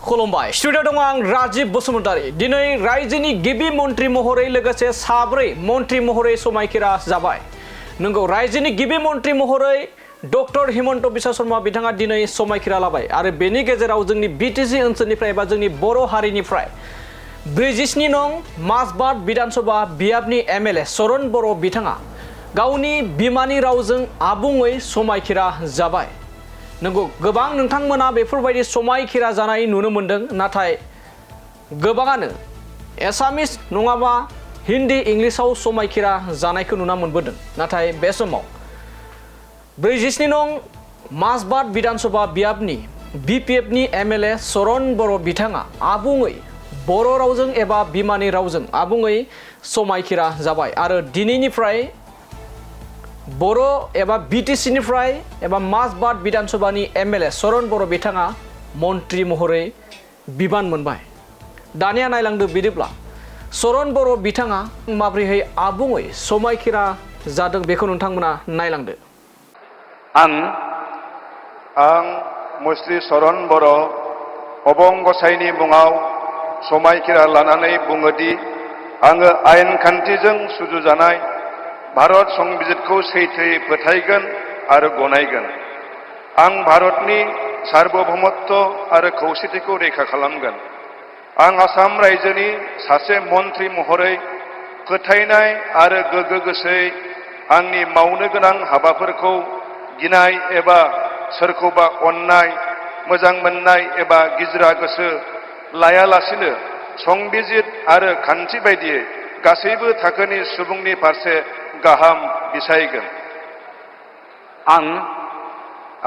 खुलुमबाय स्टुडिअ दङ आं राजीब बसुमतारी दिनै रायजोनि गिबि मन्त्रि महरै लोगोसे साब्रै मन्त्रि महरै समायखिरा जाबाय नंगौ रायजोनि गिबि मन्त्रि महरै डक्टर हिमन्त बिश्व शर्मा बिथाङा दिनै समायखिरा लाबाय आरो बेनि गेजेराव जोंनि बिटिसि ओनसोलनिफ्राय एबा जोंनि बर' हारिनिफ्राय 47 नं माजबाट विधानसभा बियाबनि एमएलए सरन बर' बिथाङा गावनि बिमानि रावजों आबुङै समायखिरा जाबाय नंगौ गोबां नोंथांमोना बेफोरबायदि समायखिरा जानाय नुनो मोनदों नाथाय गोबाङानो एसामिस नङाबा हिन्दी इंलिसाव समायखिरा जानायखौ नुना मोनबोदों नाथाय बे समाव 47 नं माजबाट विधानसभा बियाबनि बिपिएफनि एमएलए सरन बर' बिथाङा आबुङै बर' रावजों एबा बिमानि रावजों आबुङै समायखिरा जाबाय आरो दिनैनिफ्राय बर' एबा बिटिसिनिफ्राय एबा माजबाट विधानसभानि एमएलए सरन बर' बिथाङा मन्त्रि महरै बिबान मोनबाय दानिया नायलांदो बिदिब्ला सरन बर' बिथाङा माब्रैहाय आबुङै समायखिरा जादों बेखौ नोंथांमोना नायलांदो आं मुस्रि सरन बर' अबं गसाइनि मुङाव समायखिरा लानानै बुङोदि आङो आयेन खान्थिजों सुजुजानाय भारत संबिजितखौ सैथोयै फोथायगोन आरो गनायगोन आं भारतनि सार्वभौमत्व आरो खौसेथिखौ रैखा खालामगोन आं आसाम रायजोनि सासे मन्त्रि महरै फोथायनाय आरो गोगो गोसोयै आंनि मावनो गोनां हाबाफोरखौ गिनाय एबा सोरखौबा अननाय मोजां मोननाय एबा गिज्रा गोसो लायालासिनो संबिजित आरो खान्थि बायदियै गासैबो थाखोनि सुबुंनि फारसे गाहाम बिसायगोन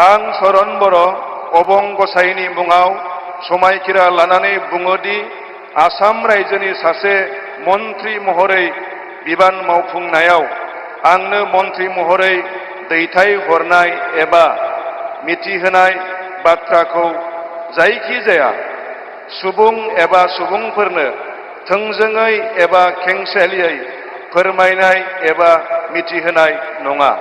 आं सरन बर' अबं गसाइनि मुङाव समायखिरा लानानै बुङोदि आसाम रायजोनि सासे मन्त्रि महरै बिबान मावफुंनायाव आंनो मन्त्रि महरै दैथायहरनाय एबा मिथिहोनाय बाथ्राखौ जायखिजाया सुबुं एबा सुबुंफोरनो थोंजोङै एबा खेंसालियै फोरमायनाय एबा मिथिहोनाय नङा।